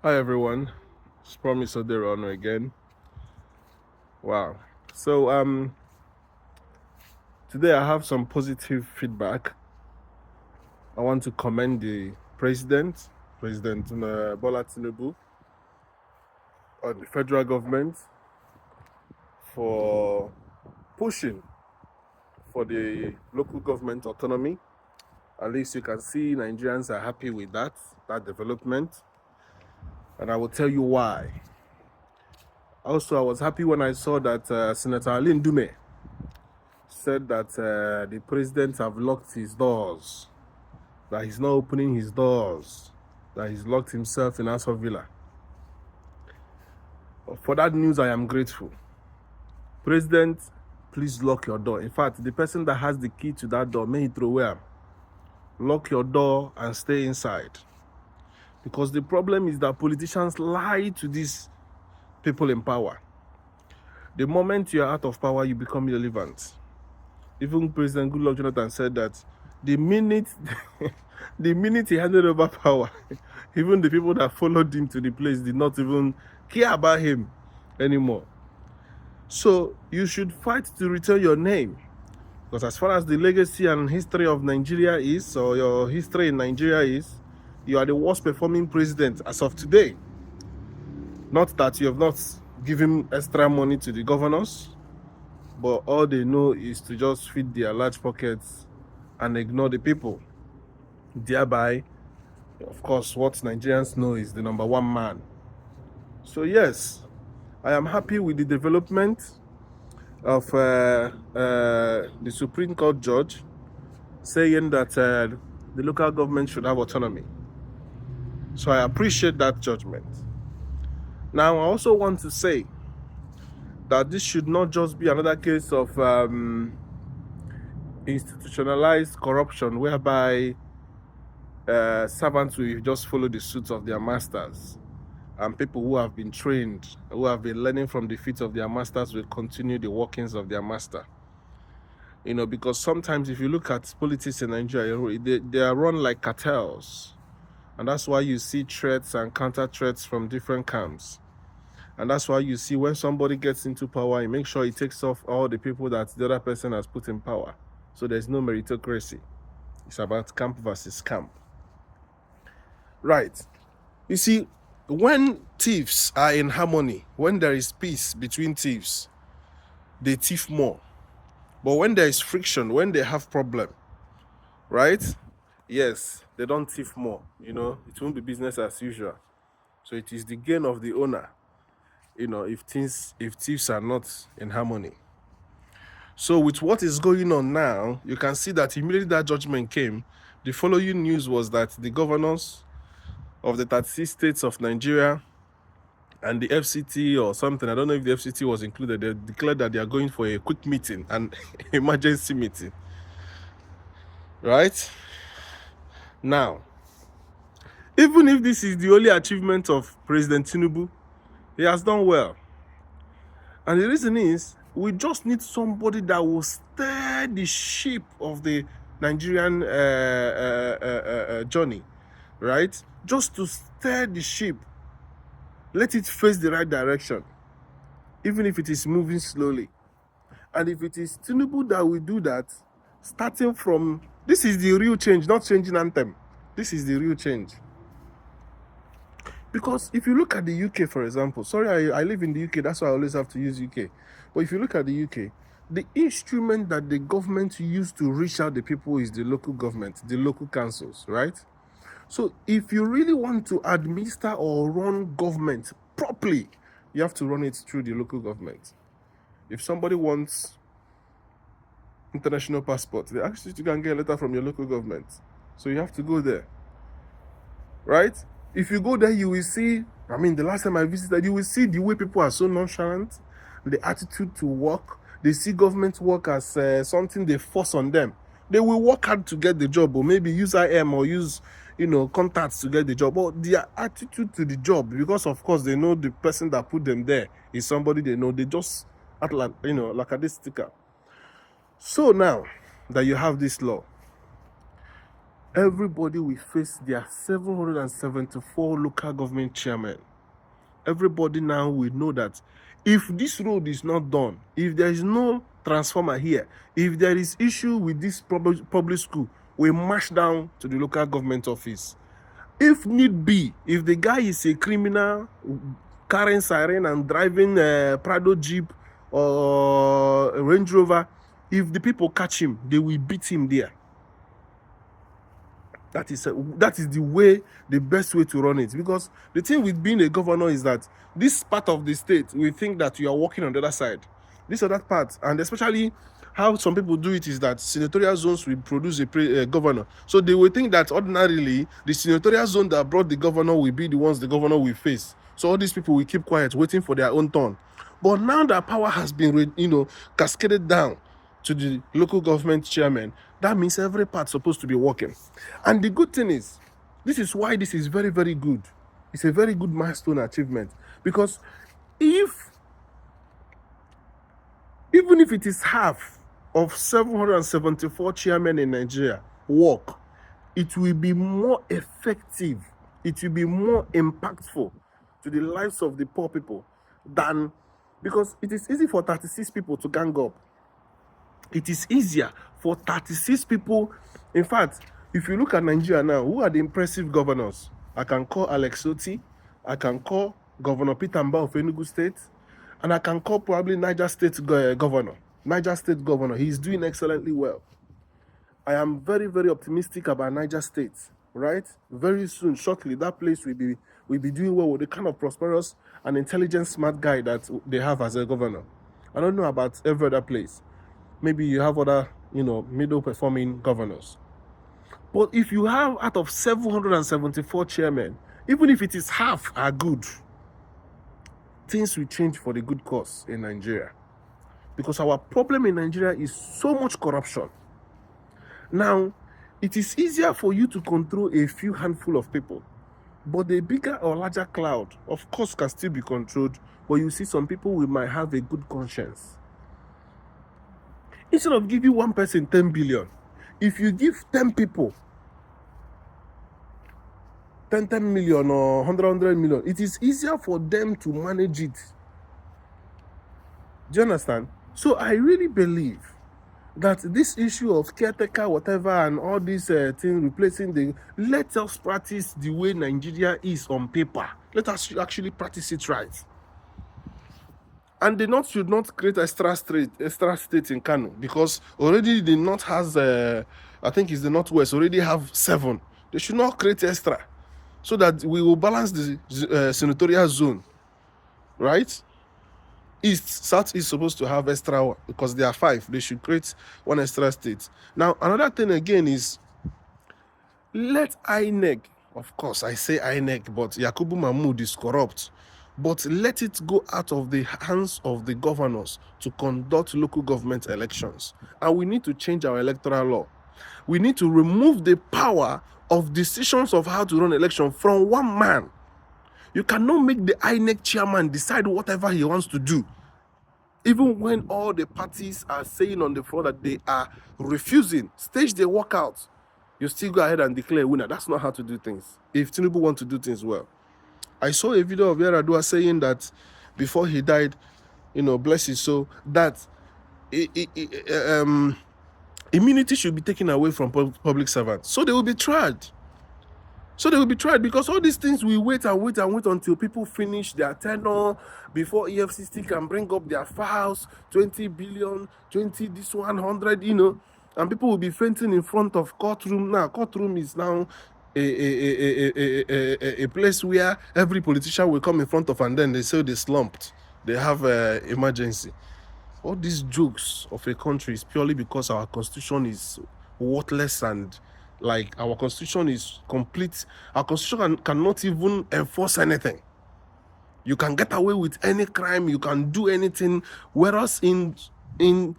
Hi everyone, it's Promise Oderono again. Wow. So today I have some positive feedback. I want to commend the President Bola Tinubu, or the federal government, for pushing for the local government autonomy. At least you can see Nigerians are happy with that development, and I will tell you why. Also, I was happy when I saw that Senator Alin Dume said that the president have locked his doors, that he's not opening his doors, that he's locked himself in Astor Villa. For that news, I am grateful. President, please lock your door. In fact, the person that has the key to that door, may he throw away. Lock your door and stay inside. Because the problem is that politicians lie to these people in power. The moment you are out of power, you become irrelevant. Even President Goodluck Jonathan said that the minute he handed over power, even the people that followed him to the place did not even care about him anymore. So you should fight to return your name. Because as far as the legacy and history of Nigeria is, or your history in Nigeria is, you are the worst performing president as of today. Not that you have not given extra money to the governors, but all they know is to just feed their large pockets and ignore the people. Thereby, of course, what Nigerians know is the number one man. So yes, I am happy with the development of the Supreme Court judge saying that the local government should have autonomy. So I appreciate that judgment. Now, I also want to say that this should not just be another case of institutionalized corruption whereby servants will just follow the suits of their masters, and people who have been trained, who have been learning from the feet of their masters, will continue the workings of their master. You know, because sometimes if you look at politics in Nigeria, they are run like cartels, and that's why you see threats and counter threats from different camps. And that's why you see when somebody gets into power, you make sure he takes off all the people that the other person has put in power. So there's no meritocracy. It's about camp versus camp. Right. You see, when thieves are in harmony, when there is peace between thieves, they thief more. But when there is friction, when they have problem, right? Yes, they don't thief more. You know, it won't be business as usual. So it is the gain of the owner, you know, if thieves are not in harmony. So with what is going on now, you can see that immediately that judgment came, the following news was that the governors of the 36 states of Nigeria and the FCT or something, I don't know if the FCT was included, they declared that they are going for a quick meeting, an emergency meeting. Right? Now, even if this is the only achievement of President Tinubu, he has done well. And the reason is, we just need somebody that will steer the ship of the Nigerian journey, right? Just to steer the ship, let it face the right direction, even if it is moving slowly. And if it is Tinubu that will do that, starting from, this is the real change, not changing anthem. This is the real change. Because if you look at the UK, for example, sorry, I live in the UK, that's why I always have to use UK. But if you look at the UK, the instrument that the government used to reach out the people is the local government, the local councils, right? So if you really want to administer or run government properly, you have to run it through the local government. If somebody wants international passport, they ask you to go and get a letter from your local government. So you have to go there, right? If you go there, you will see, I mean, the last time I visited, you will see the way people are so nonchalant, the attitude to work. They see government work as something they force on them. They will work hard to get the job, or maybe use IM or use, you know, contacts to get the job. But their attitude to the job, because of course they know the person that put them there is somebody they know, they just act like, you know, like a this sticker. So now that you have this law, Everybody will face their 774 local government chairmen. Everybody now will know that if this road is not done, if there is no transformer here, if there is issue with this public school, we march down to the local government office. If need be, if the guy is a criminal, carrying siren and driving a Prado Jeep or a Range Rover, if the people catch him, they will beat him there. That is the way, the best way to run it. Because the thing with being a governor is that this part of the state, we think that you are working on the other side. This other part, and especially how some people do it, is that senatorial zones will produce a governor. So they will think that ordinarily the senatorial zone that brought the governor will be the ones the governor will face. So all these people will keep quiet, waiting for their own turn. But now that power has been, cascaded down to the local government chairman, that means every part is supposed to be working. And the good thing is, this is why this is very, very good. It's a very good milestone achievement. Because even if it is half of 774 chairmen in Nigeria work, it will be more effective, it will be more impactful to the lives of the poor people than, because it is easy for 36 people to gang up. It is easier for 36 people. In fact, if you look at Nigeria now, who are the impressive governors? I can call Alex Oti, I can call Governor Peter Mba of Enugu State, and I can call probably Niger State Governor. Niger State Governor, he is doing excellently well. I am very, very optimistic about Niger State, right? Very soon, shortly, that place will be doing well with the kind of prosperous and intelligent, smart guy that they have as a governor. I don't know about every other place. Maybe you have other, middle performing governors. But if you have out of 774 chairmen, even if it is half are good, things will change for the good cause in Nigeria. Because our problem in Nigeria is so much corruption. Now, it is easier for you to control a few handful of people, but the bigger or larger cloud, of course, can still be controlled, but you see some people who might have a good conscience. Instead of giving one person 10 billion, if you give 10 people 10 million or 100 million, it is easier for them to manage it. Do you understand? So I really believe that this issue of caretaker, whatever, and all these things replacing let us practice the way Nigeria is on paper. Let us actually practice it right. And the North should not create extra state in Kano, because already the North has, I think it's the Northwest, already have 7. They should not create extra, so that we will balance the senatorial zone, right? South is supposed to have extra, because there are 5. They should create 1 extra state. Now, another thing again is, let INEC, of course, I say INEC, but Yakubu Mahmood is corrupt. But let it go out of the hands of the governors to conduct local government elections. And we need to change our electoral law. We need to remove the power of decisions of how to run election from one man. You cannot make the INEC chairman decide whatever he wants to do. Even when all the parties are saying on the floor that they are refusing, stage the walkout, you still go ahead and declare a winner. That's not how to do things. If Tinubu wants to do things well. I saw a video of Yaradua saying that before he died, bless his soul, that immunity should be taken away from public servants. So they will be tried. Because all these things we wait until people finish their tenure before EFCC can bring up their files, 20 billion, 20 this 100, and people will be fainting in front of courtroom. Now, courtroom is now a place where every politician will come in front of, and then they say they slumped, they have emergency. All these jokes of a country is purely because our constitution is worthless, and like our constitution is complete. Our constitution cannot even enforce anything. You can get away with any crime, you can do anything, whereas in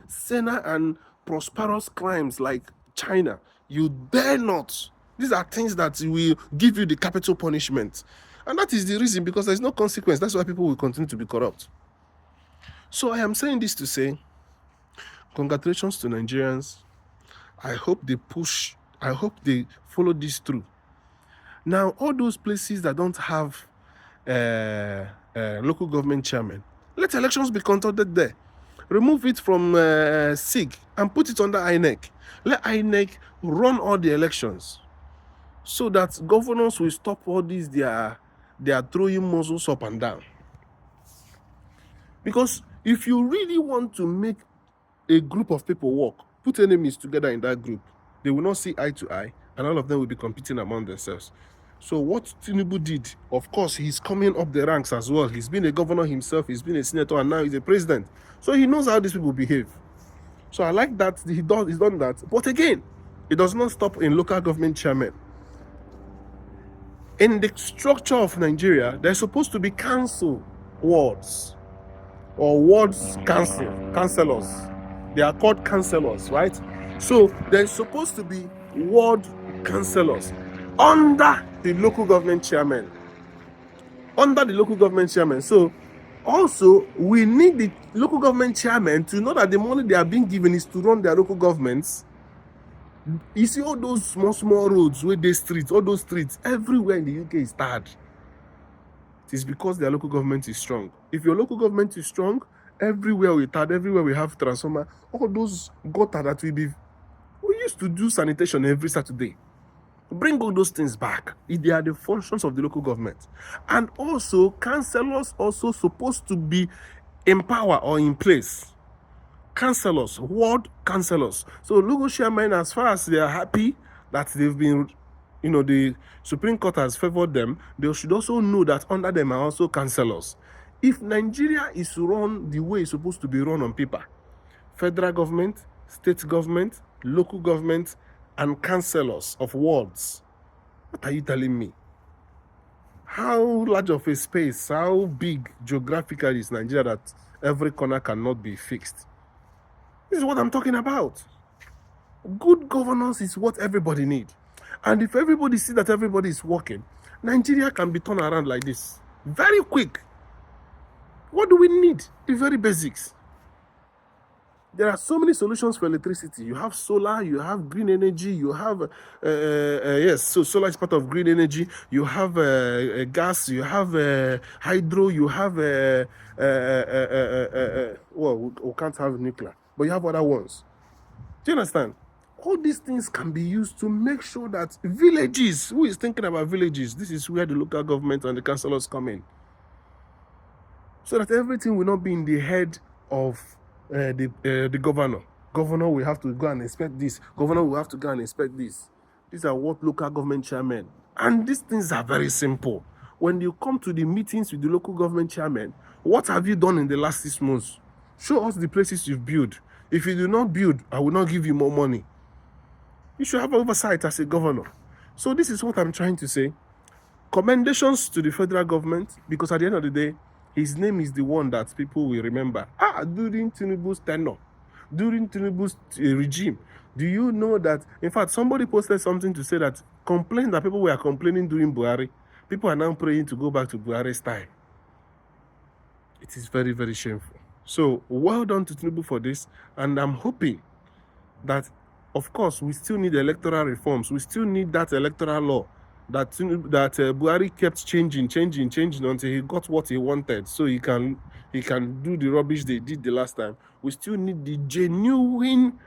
saner and prosperous crimes like China, you dare not. These are things that will give you the capital punishment. And that is the reason, because there's no consequence. That's why people will continue to be corrupt. So I am saying this to say, congratulations to Nigerians. I hope they push I hope they follow this through. Now, all those places that don't have local government chairman, let elections be conducted there. Remove it from SIG and put it under INEC. Let INEC run all the elections so that governors will stop all these they are throwing muzzles up and down. Because if you really want to make a group of people work, put enemies together in that group, they will not see eye to eye, and all of them will be competing among themselves. So what Tinubu did, of course, he's coming up the ranks as well. He's been a governor himself, he's been a senator, and now he's a president. So he knows how these people behave. So I like that he's done that. But again, it does not stop in local government chairmen. In the structure of Nigeria, there's supposed to be council wards or wards councillors. They are called councillors, right? So there's supposed to be ward councillors under the local government chairman. Under the local government chairman. So also, we need the local government chairman to know that the money they are being given is to run their local governments. You see all those small roads where they streets, all those streets, everywhere in the UK is tarred. It is because their local government is strong. If your local government is strong, everywhere we tarred, everywhere we have transformer, all those gutter that we used to do sanitation every Saturday. Bring all those things back. They are the functions of the local government. And also, councillors also supposed to be in power or in place. Councillors, ward councillors. So local chairmen, as far as they are happy that they've been, the Supreme Court has favored them, they should also know that under them are also councillors. If Nigeria is run the way it's supposed to be run on paper, federal government, state government, local government, and councillors of wards, what are you telling me? How large of a space, how big geographically is Nigeria that every corner cannot be fixed? This is what I'm talking about. Good governance is what everybody needs. And if everybody sees that everybody is working, Nigeria can be turned around like this. Very quick. What do we need? The very basics. There are so many solutions for electricity. You have solar, you have green energy, you have, yes, so solar is part of green energy. You have gas, you have hydro, you have, well, we can't have nuclear, but you have other ones. Do you understand? All these things can be used to make sure that villages, who is thinking about villages, this is where the local government and the councillors come in. So that everything will not be in the head of the governor. Governor will have to go and inspect this. Governor will have to go and inspect this. These are what local government chairmen. And these things are very simple. When you come to the meetings with the local government chairman, what have you done in the last 6 months? Show us the places you've built. If you do not build, I will not give you more money. You should have oversight as a governor. So this is what I'm trying to say. Commendations to the federal government, because at the end of the day, his name is the one that people will remember. During Tinubu's tenure, during Tinubu's regime, do you know that, in fact, somebody posted something to say that complaint that people were complaining during Buhari, people are now praying to go back to Buhari's time. It is very, very shameful. So, well done to Tinubu for this, and I'm hoping that, of course, we still need electoral reforms. We still need that electoral law that Buhari kept changing until he got what he wanted, so he can do the rubbish they did the last time. We still need the genuine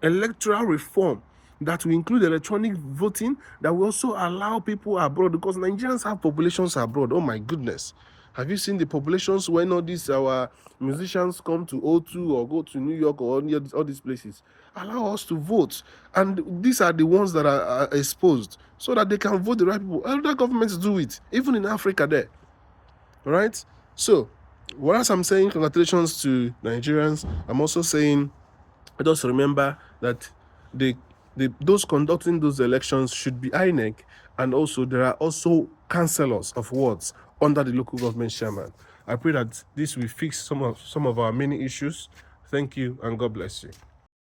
electoral reform that will include electronic voting, that will also allow people abroad, because Nigerians have populations abroad. Oh my goodness. Have you seen the populations when all these our musicians come to O2 or go to New York or all these places? Allow us to vote. And these are the ones that are exposed, so that they can vote the right people. Other governments do it, even in Africa there. All right? So, whereas I'm saying congratulations to Nigerians, I'm also saying, just remember that those conducting those elections should be INEC, and also there are also councillors of wards under the local government chairman. I pray that this will fix some of our many issues. Thank you, and God bless you.